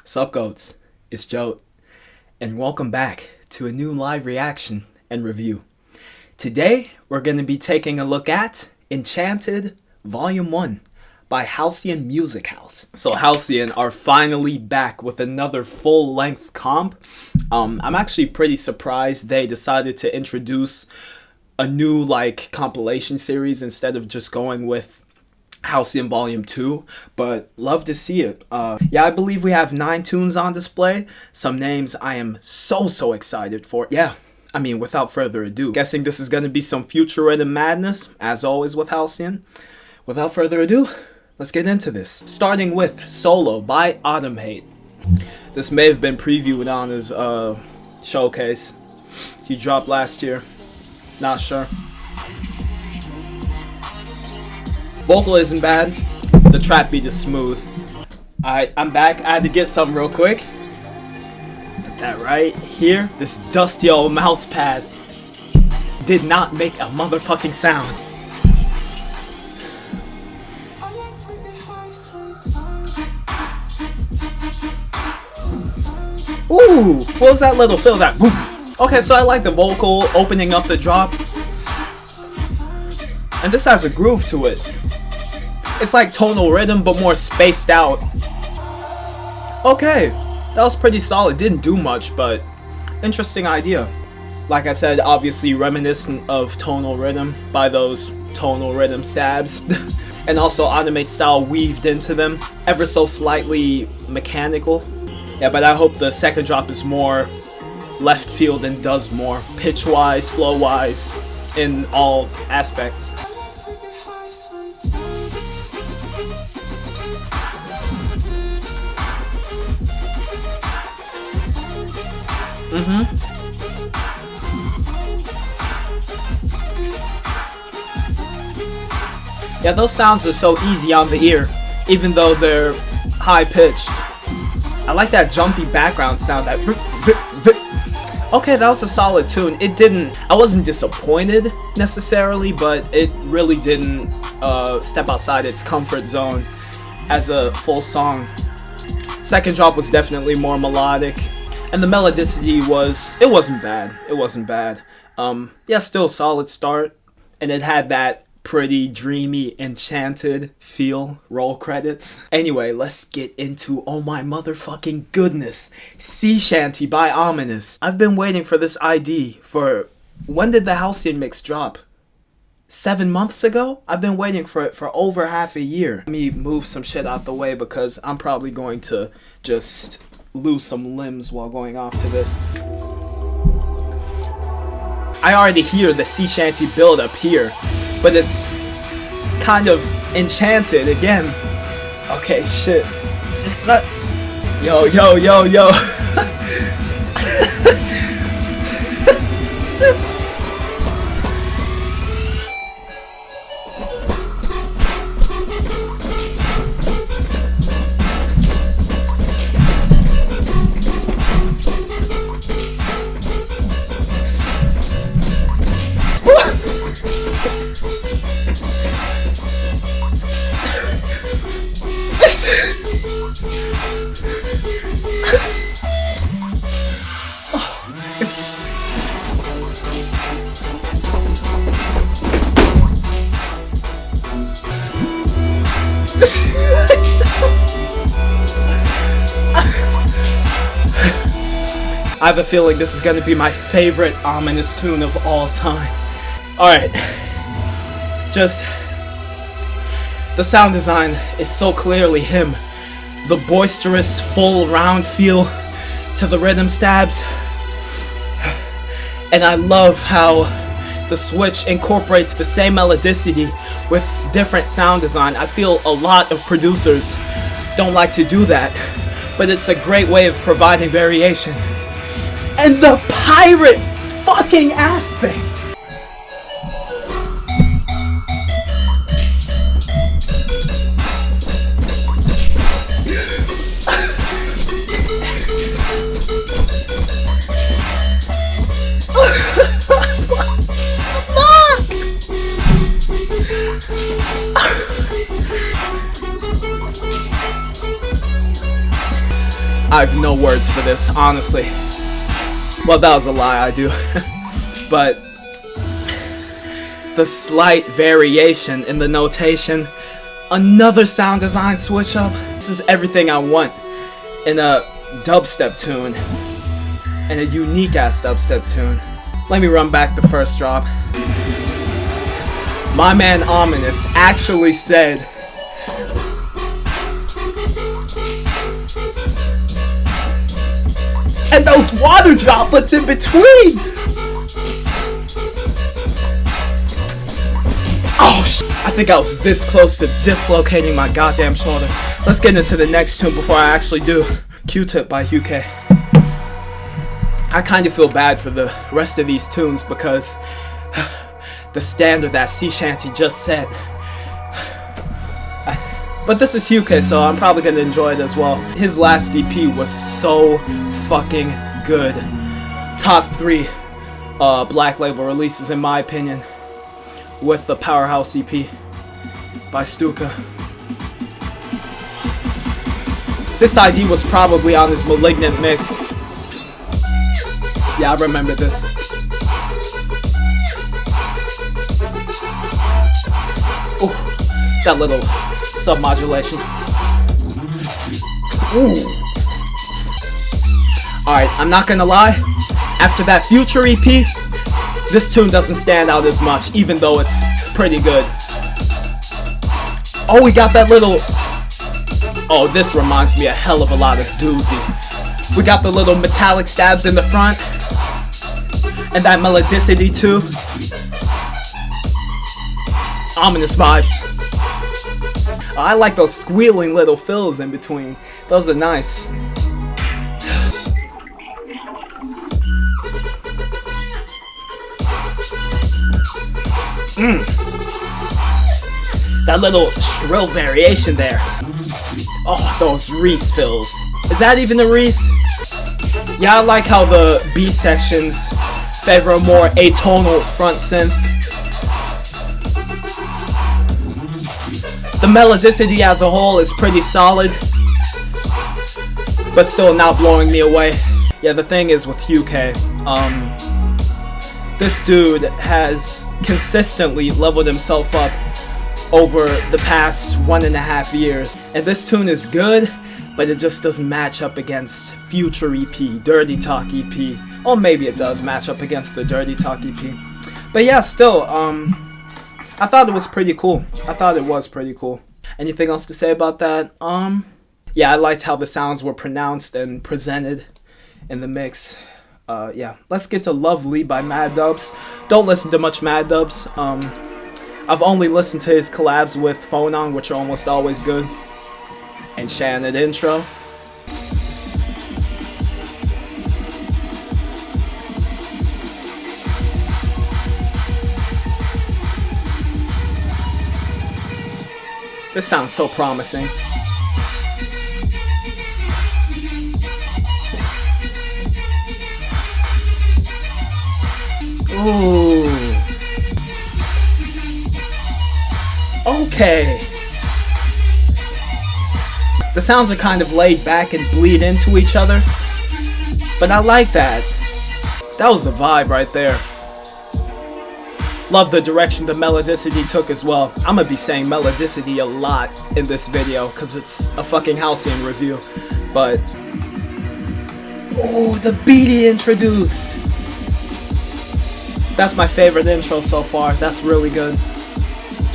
Sup goats, it's JOAT, and welcome back to a new live reaction and review. Today, we're going to be taking a look at Enchanted Volume 1 by Halcyon Music House. So Halcyon are finally back with another full-length comp. I'm actually pretty surprised they decided to introduce a new compilation series instead of just going with Halcyon Volume 2, but love to see it. Yeah, I believe we have 9 tunes on display, some names I am so excited for. Yeah, I mean, without further ado, guessing this is going to be some future rhythm madness, as always with Halcyon. Without further ado, let's get into this. Starting with Solo by Automhate. This may have been previewed on his showcase. He dropped last year, not sure. Vocal isn't bad, the trap beat is smooth. Alright, I'm back. I had to get something real quick. Put that right here. This dusty old mouse pad did not make a motherfucking sound. Ooh, what was that little fill that? Woo. Okay, so I like the vocal opening up the drop. And this has a groove to it. It's like tonal rhythm, but more spaced out. Okay, that was pretty solid. Didn't do much, but interesting idea. Like I said, obviously reminiscent of tonal rhythm by those tonal rhythm stabs. And also Automate style weaved into them, ever so slightly mechanical. Yeah, but I hope the second drop is more left field and does more, pitch-wise, flow-wise, in all aspects. Yeah, those sounds are so easy on the ear, even though they're high-pitched. I like that jumpy background sound, that okay, that was a solid tune. I wasn't disappointed necessarily, but it really didn't step outside its comfort zone as a full song. Second drop was definitely more melodic, and the melodicity wasn't bad. It wasn't bad. Yeah, still a solid start, and it had that pretty dreamy Enchanted feel. Roll credits. Anyway, let's get into, oh my motherfucking goodness, Sea Shanty by Aweminus. I've been waiting for this ID for, when did the Halcyon mix drop? 7 months ago? I've been waiting for it for over half a year. Let me move some shit out the way because I'm probably going to just lose some limbs while going off to this. I already hear the Sea Shanty build up here, but it's kind of enchanted again. Okay, shit. It's just not... Yo. Shit. I have a feeling this is going to be my favorite Aweminus tune of all time. Alright. Just... the sound design is so clearly him. The boisterous, full round feel to the rhythm stabs. And I love how the switch incorporates the same melodicity with different sound design. I feel a lot of producers don't like to do that, but it's a great way of providing variation. And the pirate fucking aspect! I have no words for this, honestly. Well, that was a lie, I do. But the slight variation in the notation, another sound design switch up. This is everything I want in a dubstep tune, and a unique ass dubstep tune. Let me run back the first drop. My man Aweminus actually said, and those water droplets in between! Oh sh! I think I was this close to dislocating my goddamn shoulder. Let's get into the next tune before I actually do. Q-Tip by Hukae. I kind of feel bad for the rest of these tunes because the standard that Sea Shanty just set. But this is Hukae, so I'm probably gonna enjoy it as well. His last EP was so fucking good. Top 3 Black Label releases in my opinion, with the Powerhouse EP by Stuka. This ID was probably on his Malignant mix. Yeah, I remember this. Ooh, that little submodulation. Ooh. Alright, I'm not gonna lie. After that Future EP, this tune doesn't stand out as much, even though it's pretty good. Oh, we got that little... Oh, this reminds me a hell of a lot of DUBZ. We got the little metallic stabs in the front, and that melodicity too. Ominous vibes. I like those squealing little fills in between. Those are nice. That little shrill variation there. Oh, those Reese fills. Is that even a Reese? Yeah, I like how the B sections favor a more atonal front synth. The melodicity as a whole is pretty solid, but still not blowing me away. Yeah, the thing is with Hukae, this dude has consistently leveled himself up over the past 1.5 years. And this tune is good, but it just doesn't match up against Future EP, Dirty Talk EP. Or maybe it does match up against the Dirty Talk EP. But yeah, still, I thought it was pretty cool. Anything else to say about that? Yeah, I liked how the sounds were pronounced and presented in the mix. Yeah, let's get to LUVLEE by Mad Dubs. Don't listen to much Mad Dubs. I've only listened to his collabs with Phonon, which are almost always good. Enchanted intro. This sounds so promising. Ooh. Okay. The sounds are kind of laid back and bleed into each other, but I like that. That was a vibe right there. Love the direction the melodicity took as well. I'm gonna be saying melodicity a lot in this video because it's a fucking Halcyon review, but... Oh, the beat he introduced! That's my favorite intro so far. That's really good.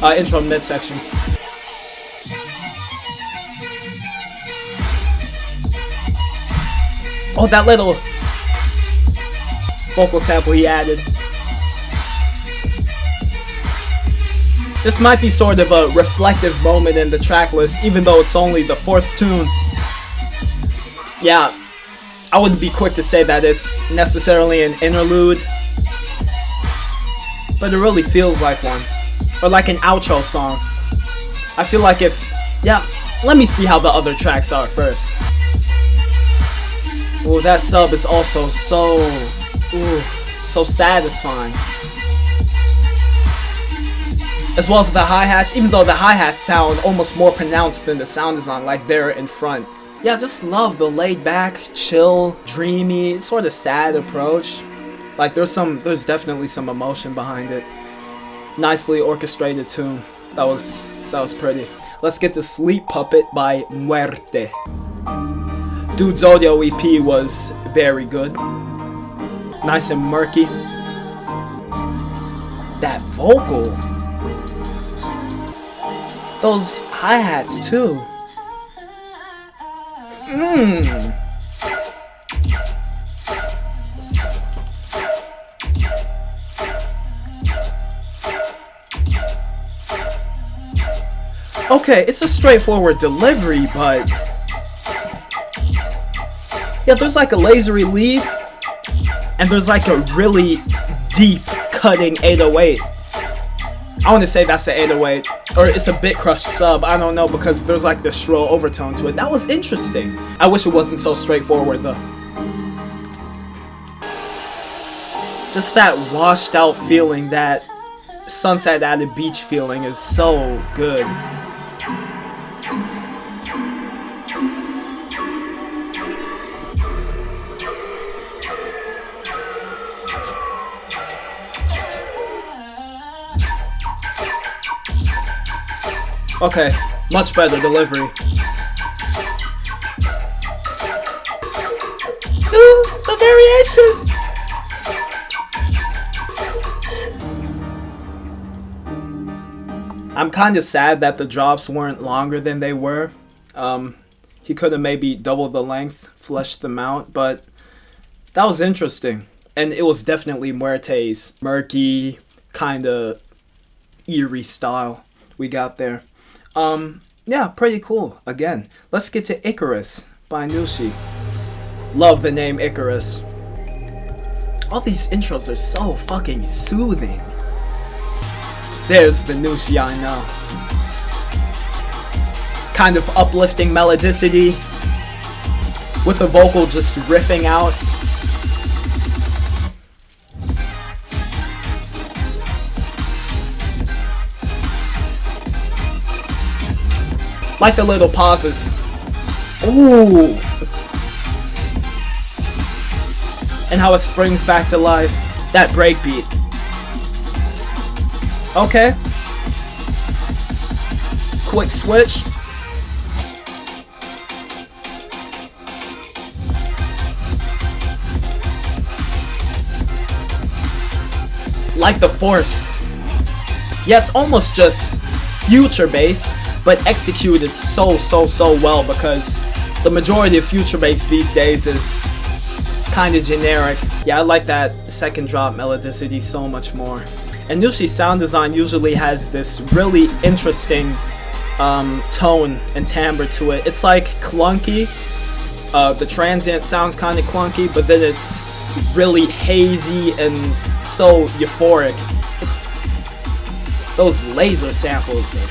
Intro midsection. Oh, that little vocal sample he added. This might be sort of a reflective moment in the track list, even though it's only the 4th tune. Yeah, I wouldn't be quick to say that it's necessarily an interlude, but it really feels like one. Or like an outro song. I feel like if... Yeah, let me see how the other tracks are first. Ooh, that sub is also so... Ooh, so satisfying. As well as the hi-hats, even though the hi-hats sound almost more pronounced than the sound design, like they're in front. Yeah, I just love the laid back, chill, dreamy, sort of sad approach. Like there's definitely some emotion behind it. Nicely orchestrated tune. That was pretty. Let's get to Sleep Puppet by Muerte. Dude's audio EP was very good. Nice and murky. That vocal. Those hi-hats too. Okay, it's a straightforward delivery, but yeah, there's like a lasery lead, and there's like a really deep cutting 808. I want to say that's the 808, or it's a bit crushed sub, I don't know, because there's like this shrill overtone to it. That was interesting. I wish it wasn't so straightforward though. Just that washed out feeling, that sunset at a beach feeling is so good. Okay, much better delivery. Ooh, the variations! I'm kind of sad that the drops weren't longer than they were. He could have maybe doubled the length, fleshed them out, but that was interesting. And it was definitely Muerte's murky, kind of eerie style we got there. Yeah, pretty cool. Again, let's get to Icarus by NUU HI. Love the name Icarus. All these intros are so fucking soothing. There's the NUU HI I know. Kind of uplifting melodicity with the vocal just riffing out. Like the little pauses. Ooh! And how it springs back to life. That breakbeat. Okay. Quick switch. Like the force. Yeah, it's almost just future bass, but executed so well, because the majority of future bass these days is kind of generic. Yeah, I like that second drop melodicity so much more. And NUU HI's sound design usually has this really interesting tone and timbre to it. It's like clunky. The transient sounds kind of clunky, but then it's really hazy and so euphoric. Those laser samples are...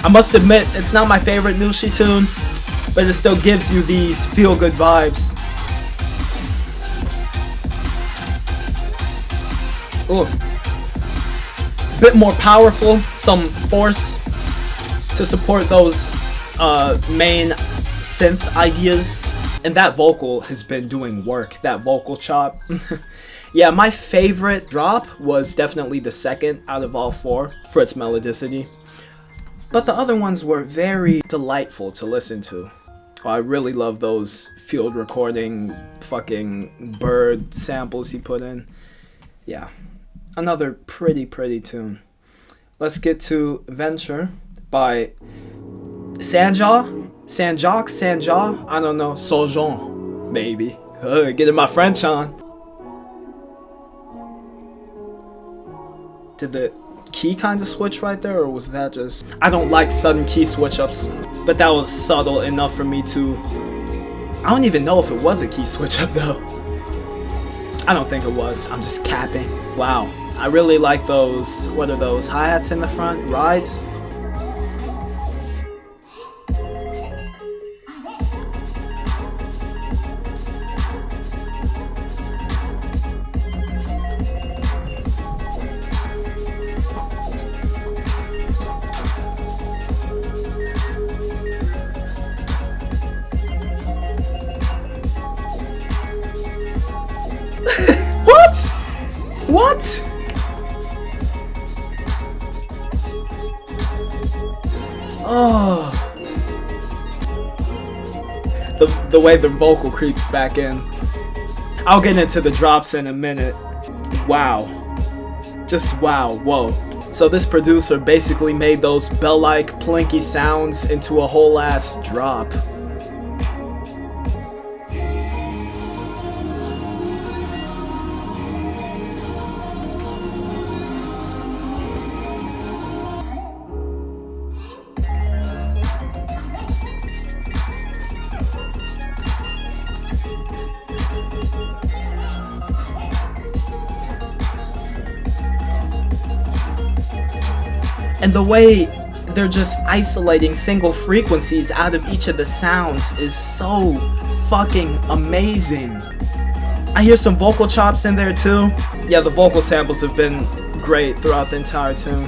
I must admit, it's not my favorite NUU HI tune, but it still gives you these feel-good vibes. Ooh. Bit more powerful, some force to support those main synth ideas. And that vocal has been doing work, that vocal chop. Yeah, my favorite drop was definitely the second out of all four for its melodicity. But the other ones were very delightful to listen to. Oh, I really love those field recording fucking bird samples he put in. Yeah, another pretty tune. Let's get to Venture by Sanjaux? I don't know. Sanjaux, maybe. Getting my French on. Did the key kind of switch right there, or was that just... I don't like sudden key switch-ups, but that was subtle enough for me to... I don't even know if it was a key switch-up though. I don't think it was. I'm just capping. Wow. I really like those... What are those? Hi-hats in the front? Rides? What? Oh. The way the vocal creeps back in. I'll get into the drops in a minute. Wow. Just wow. Whoa. So this producer basically made those bell-like plinky sounds into a whole ass drop. And the way they're just isolating single frequencies out of each of the sounds is so fucking amazing. I hear some vocal chops in there too. Yeah, the vocal samples have been great throughout the entire tune.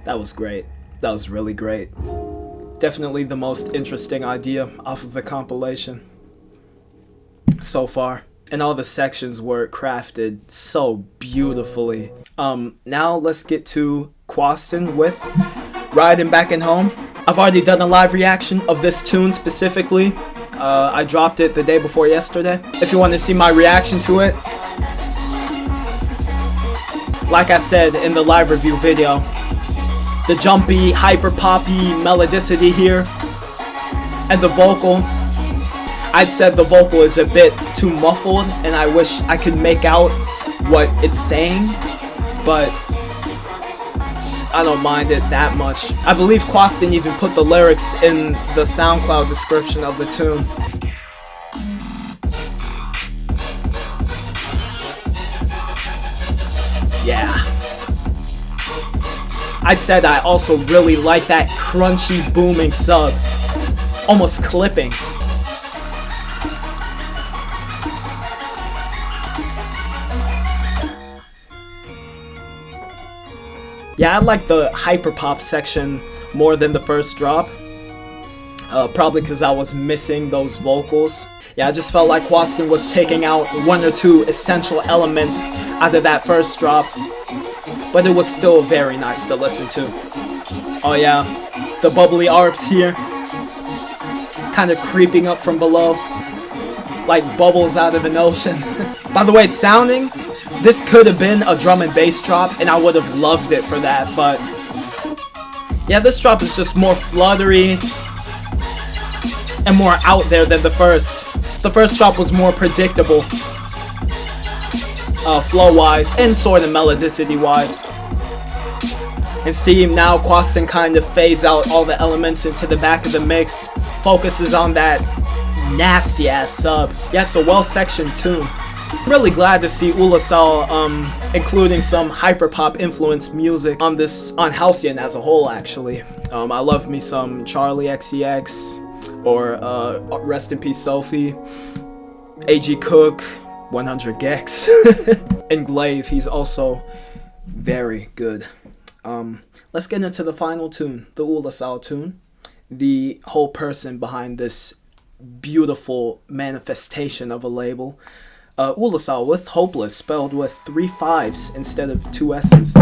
That was great. That was really great. Definitely the most interesting idea off of the compilation so far. And all the sections were crafted so beautifully. Now let's get to qwaston with Ride and Back and Home. I've already done a live reaction of this tune specifically. I dropped it the day before yesterday. If you want to see my reaction to it, like I said in the live review video, the jumpy, hyper-poppy melodicity here, and the vocal. I'd said the vocal is a bit too muffled, and I wish I could make out what it's saying, but I don't mind it that much. I believe qwaston even put the lyrics in the SoundCloud description of the tune. Yeah. I'd said I also really like that crunchy booming sub, almost clipping. Yeah, I like the hyperpop section more than the first drop, probably because I was missing those vocals. Yeah, I just felt like qwaston was taking out one or two essential elements out of that first drop, but it was still very nice to listen to. Oh yeah, the bubbly arps here, kind of creeping up from below, like bubbles out of an ocean. By the way it's sounding, this could have been a drum and bass drop, and I would have loved it for that, but yeah, this drop is just more fluttery and more out there than the first. The first drop was more predictable, flow-wise and sort of melodicity-wise. And see, now qwaston kind of fades out all the elements into the back of the mix, focuses on that nasty-ass sub. Yeah, it's a well-sectioned tune. I'm really glad to see Oolacile including some hyperpop influenced music on Halcyon as a whole, actually. I love me some Charlie XCX, or rest in peace Sophie, AG Cook, 100 Gex, and Glaive, he's also very good. Let's get into the final tune, the Oolacile tune, the whole person behind this beautiful manifestation of a label. Oolacile with Hopeless, spelled with 3 5s instead of 2 S's.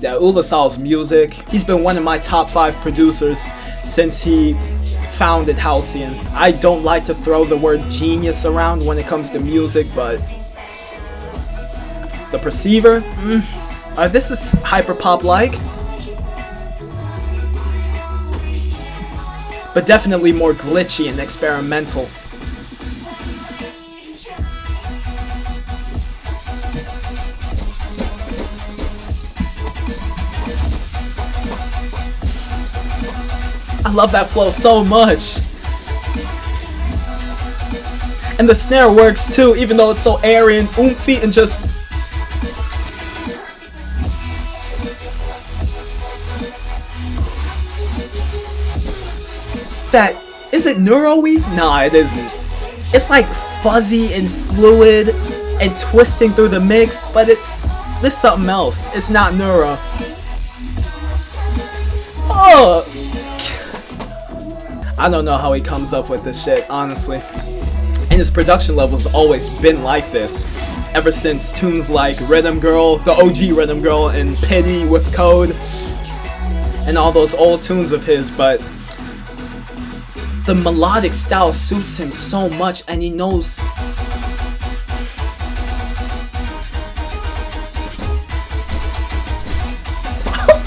Yeah, Oolacile's music, he's been one of my top 5 producers since he founded Halcyon. I don't like to throw the word genius around when it comes to music, but the Perceiver, this is hyperpop-like, but definitely more glitchy and experimental. I love that flow so much. And the snare works too, even though it's so airy and oomphy and just... That... Is it neuro-y? Nah, it isn't. It's like fuzzy and fluid and twisting through the mix, but it's something else. It's not neuro. Oh! Oh! I don't know how he comes up with this shit, honestly. And his production level's always been like this. Ever since tunes like Rhythm Girl, the OG Rhythm Girl, and Pity with Code, and all those old tunes of his, but the melodic style suits him so much, and he knows.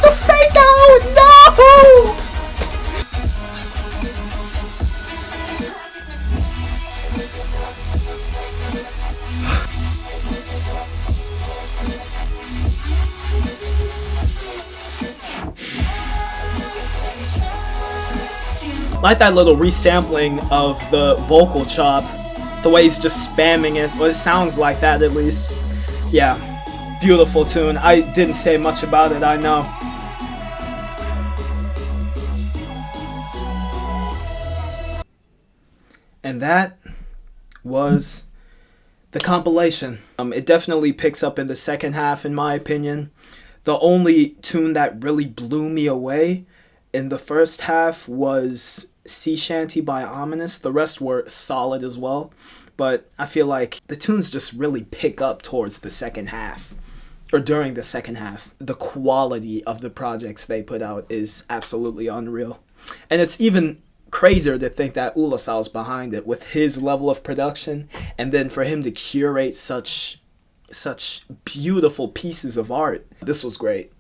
The fake out! No! Like that little resampling of the vocal chop, the way he's just spamming it. Well, it sounds like that at least. Yeah, beautiful tune. I didn't say much about it, I know. And that was the compilation. It definitely picks up in the second half, in my opinion. The only tune that really blew me away in the first half was Sea Shanty by Aweminus. The rest were solid as well, but I feel like the tunes just really pick up towards the second half, or during the second half. The quality of the projects they put out is absolutely unreal, and it's even crazier to think that Oolacile's behind it with his level of production, and then for him to curate such beautiful pieces of art. This was great.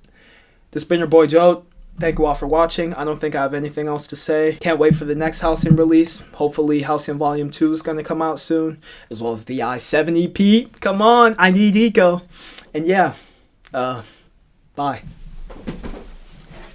This has been your boy JOAT. Thank you all for watching. I don't think I have anything else to say. Can't wait for the next Halcyon release. Hopefully Halcyon Volume 2 is going to come out soon, as well as the i7 EP. Come on, I need Eco. And yeah, bye.